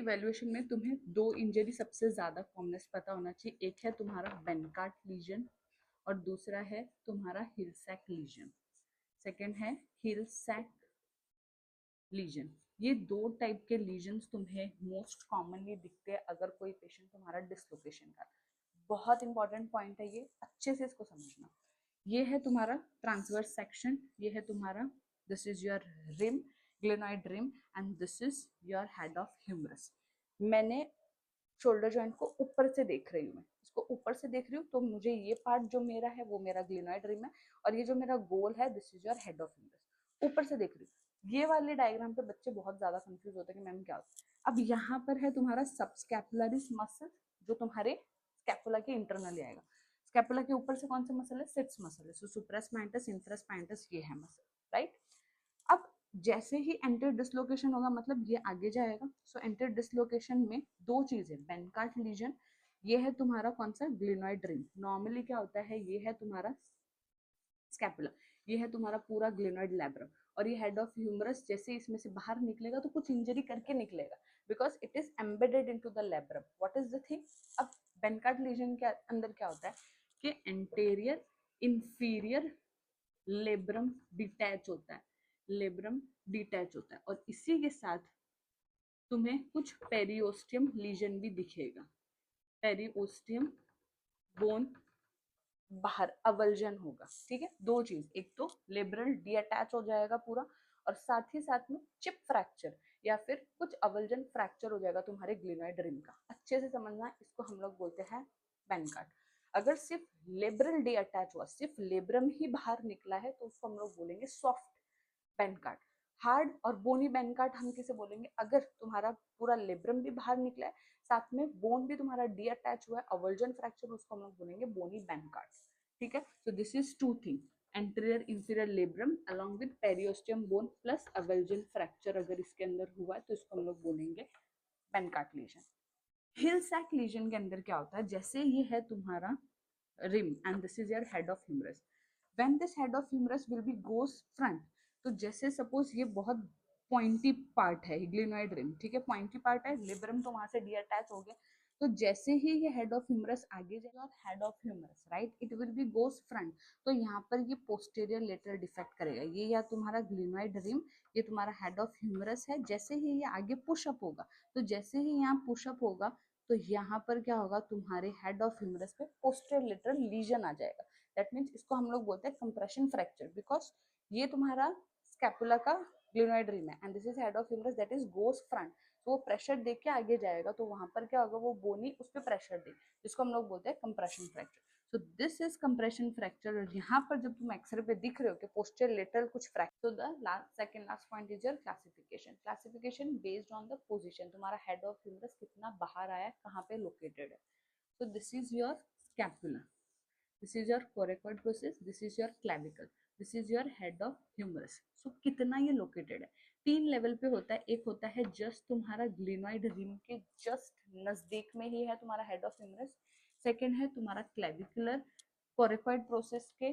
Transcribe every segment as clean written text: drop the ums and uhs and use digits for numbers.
Evaluation में तुम्हें दो इंजरी सबसे ज्यादा कॉमनेस्ट पता होना चाहिए। एक है तुम्हारा बेनकार्ट लीजन और दूसरा है तुम्हारा हिलसैक लीजन। सेकेंड है हिलसैक लीजन। ये दो टाइप के लीजन्स तुम्हें मोस्ट कॉमनली दिखते हैं अगर कोई पेशेंट तुम्हारा डिसलोकेशन का। बहुत इंपॉर्टेंट पॉइंट है ये, अच्छे से इसको समझना। ये है तुम्हारा ट्रांसवर्स सेक्शन, ये है तुम्हारा, this is your rim, glenoid rim, and this is your head of humerus. मैंने शोल्डर जॉइंट को ऊपर से देख रही हूँ, मैं इसको ऊपर से देख रही हूँ, तो मुझे ये पार्ट जो मेरा है वो मेरा ग्लेनॉइड रिम है, और ये जो मेरा गोल है this is your head of humerus. ऊपर से देख रही हूँ। ये वाले डायग्राम पे बच्चे बहुत ज्यादा कंफ्यूज होते हैं कि मैम क्या होता है। अब यहाँ पर है तुम्हारा सबस्कैपुलरिस मसल, जो तुम्हारे स्कैपुला के इंटरनली आएगा। स्कैपुला के ऊपर से कौन सा मसल है? सिट्स मसल है। सो सुप्रास माइनस इंफ्रास माइनस ये है मसल, राइट। अब जैसे ही एंटर डिसलोकेशन होगा मतलब ये आगे जाएगा। सो एंटर डिसलोकेशन में दो चीजें, बेनकार्ट लीजन, ये है तुम्हारा कौन सा? Glenoid rim. नॉर्मली क्या होता है, ये है तुम्हारा स्कैपुला, ये है तुम्हारा पूरा ग्लेनॉइड लैब्रम, और ये हेड ऑफ ह्यूमरस। जैसे इसमें से बाहर निकलेगा तो कुछ इंजरी करके निकलेगा, because it is embedded into the labrum. What is the thing? अब बेनकार्ट लीजन के अंदर क्या होता है कि एंटेरियर इंफीरियर लेब्रम डिटैच होता है, लेब्रम डिटैच होता है, और इसी के साथ तुम्हें कुछ पेरियोस्टियम लीजन भी दिखेगा। पेरियोस्टियम बोन बाहर अवल्जन होगा, ठीक है। दो चीज, एक तो लेब्रल डीअटैच हो जाएगा पूरा, और साथ ही साथ में चिप फ्रैक्चर या फिर कुछ अवल्जन फ्रैक्चर हो जाएगा तुम्हारे ग्लेनॉइड रिम का। अच्छे से समझना, इसको हम लोग बोलते हैं बेनकार्ट। अगर सिर्फ लेब्रल डीअटैच हुआ, सिर्फ लेब्रम ही बाहर निकला है, तो उसको हम लोग बोलेंगे सॉफ्ट बेनकार्ट। हार्ड और बोनी बेनकार्ट हम किसे बोलेंगे? अगर तुम्हारा पूरा लेब्रम भी बाहर निकला है, साथ में बोन भी तुम्हारा डीअटैच हुआ है, अवल्जन फ्रैक्चर, उसको हम लोग बोलेंगे बोनी बेनकार्ट, ठीक है। So this is two thing, anterior inferior labrum along with periosteum bone plus avulsion fracture अगर इसके अंदर हुआ है तो इसको हम लोग बोलेंगे बेनकार्ट लीजन। हिलसैक लीजन के अंदर क्या होता है, जैसे ये है तुम्हारा rim and this is your head of humerus, when this head of humerus will be goes front, तो जैसे सपोज ये बहुत पॉइंटी पार्ट है ग्लेनॉइड रिम, ठीक है, पॉइंटी पार्ट है, लिब्रम तो वहां से डीअटैच हो गया, तो जैसे ही ये हेड ऑफ ह्यूमरस आगे जाएगा, और head of humerus right it will be goes front, तो यहाँ पर ये पोस्टीरियर लेटरल डिफेक्ट करेगा। ये या तुम्हारा ग्लेनॉइड रिम, ये तुम्हारा हेड ऑफ ह्यूमरस है। जैसे ही ये आगे पुशअप होगा, तो जैसे ही यहाँ पुशअप होगा तो यहाँ पर क्या होगा, तुम्हारे हेड ऑफ ह्यूमरस पे पोस्टीरियर लेटरल लीजन आ जाएगा। दैट मीन्स इसको हम लोग बोलते हैं कंप्रेशन फ्रैक्चर, बिकॉज ये तुम्हारा स्कैपुला का ग्लेनॉइड रिम है and this is head of humerus that is goes front, तो वो प्रेशर दे के आगे जाएगा, तो वहां पर क्या होगा, वो बोनी उस पर प्रेशर दे, जिसको हम लोग बोलते हैं compression fracture. So this is compression fracture. और यहाँ पर जब तुम एक्सरे पे दिख रहे हो कि पोस्टीरियर लेटरल कुछ fracture, the second last point is your classification. Classification based on the position, तुम्हारा हेड ऑफ ह्यूमरस कितना बाहर आया, कहाँ पे लोकेटेड है। So this is your scapula, this is your coracoid process, this is your clavicle, this is your head of humerus. So कितना ये located है? तीन लेवल पे होता है। एक होता है जस्ट तुम्हारा ग्लेनॉइड रिम के जस्ट नजदीक में ही है तुम्हारा हेड ऑफ ह्यूमरस। सेकेंड है तुम्हारा क्लेविकुलर कोरेकॉइड प्रोसेस के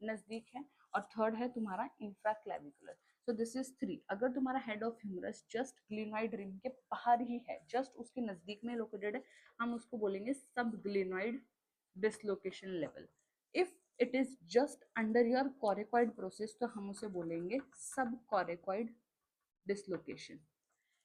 नजदीक है, और थर्ड है तुम्हारा infraclavicular. So this is three. अगर तुम्हारा head of humerus just glenoid rim के बाहर ही है, जस्ट उसके नजदीक में लोकेटेड है, हम उसको बोलेंगे सब glenoid dislocation level. If it is just under your coracoid process तो हम उसे बोलेंगे सब coracoid dislocation.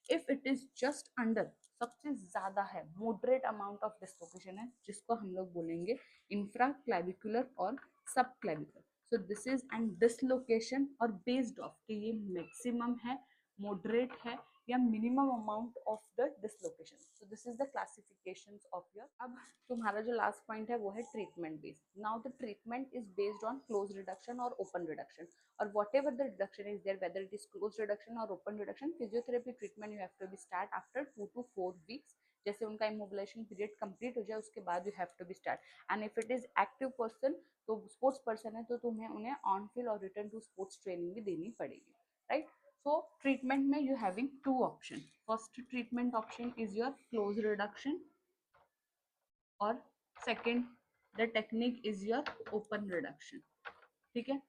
If it is just under, सबसे ज्यादा है, मॉडरेट अमाउंट ऑफ डिसलोकेशन है, जिसको हम लोग बोलेंगे इंफ्रा क्लेविकुलर और subclavicular. So this is and dislocation, और बेस्ड ऑफ कि ये मैक्सिमम है, मॉडरेट है, या minimum amount of the dislocation. So this is the classification of your. अब तुम्हारा जो लास्ट पॉइंट है वो है treatment based. Now the treatment is based on close reduction और open reduction, or whatever the reduction is there, whether it is closed reduction or open reduction, physiotherapy treatment you have to be start after 2 to 4 weeks। जैसे उनका immobilization period complete हो जाए उसके बाद you have to be start। and if it is active person, तो sports person है, तो तुम्हें उन्हें on field और return to sports training भी देनी पड़ेगी, right। so treatment में you having two option। first treatment option is your close reduction, और second the technique is your open reduction, ठीक है।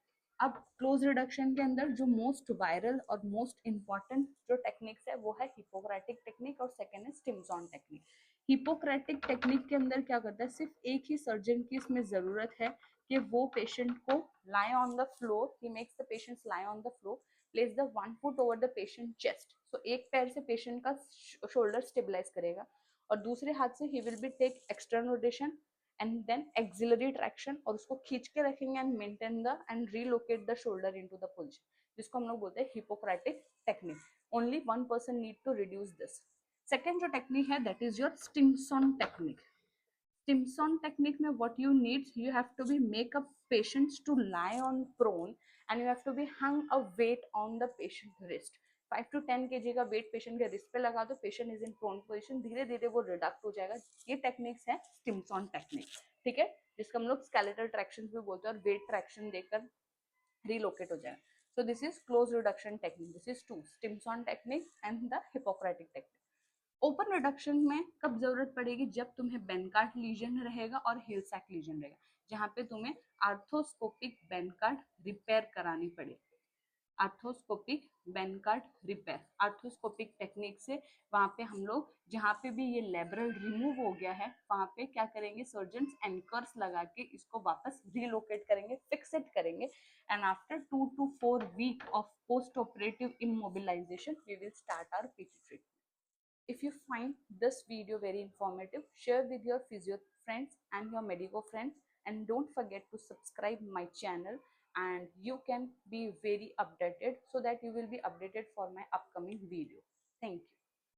अब क्लोज रिडक्शन के अंदर जो मोस्ट वायरल और मोस्ट इंपॉर्टेंट जो टेक्निक्स है वो है हिपोक्रेटिक टेक्निक और सेकेंड है स्टिम्सॉन टेक्निक। हिपोक्रेटिक टेक्निक के अंदर क्या करता है, सिर्फ एक ही सर्जन की इसमें जरूरत है कि वो पेशेंट को lie on the floor, he makes the patients lie on the floor, place the one foot over the patient chest, so एक पैर से पेशेंट का शोल्डर स्टेबलाइज करेगा और दूसरे हाथ से he will be take external rotation and then axillary traction और उसको खींच के रखेंगे and maintain the and relocate the shoulder into the position, जिसको हम लोग बोलते हैं hippocratic technique. Only one person need to reduce this. Second जो टेक्निक है that is your Stimson technique. Stimson technique में what you need, you have to be make a patients to lie on prone and you have to be hung a weight on the patient wrist. 5 to 10 kg का weight patient के wrist पे लगा दो, patient is in prone position, धीरे धीरे वो redact हो जाएगा. ये टेक्निक्स है स्टिम्सन टेक्निक, ठीक है, जिसको हम लोग स्केलेटल ट्रैक्शन भी बोलते हैं और वेट ट्रैक्शन देकर रिलोकेट हो जाएगा. So this is close reduction technique. This is two, Stimson technique and the Hippocratic technique. Open reduction में कब जरूरत पड़ेगी, जब तुम्हें बेनकार्ट लीजन रहेगा और हिलसैक लीजन रहेगा, जहां पे तुम्हें आर्थोस्कोपिक बेनकार्ट रिपेयर करानी पड़ेगी. आर्थोस्कोपिक बेनकार्ट रिपेयर, आर्थोस्कोपिक टेक्निक से वहां पे हम लोग जहाँ पे भी ये लेबरल रिमूव हो गया है वहां पे क्या करेंगे, सर्जन्स एंकर्स लगा के इसको वापस रिलोकेट करेंगे, फिक्स इट करेंगे and after 2 to 4 week of post operative immobilization we will start our PT treatment. If you find this video very informative, share with your physio friends and your medico friends, and don't forget to subscribe my channel and you can be very updated so that you will be updated for my upcoming video. Thank you.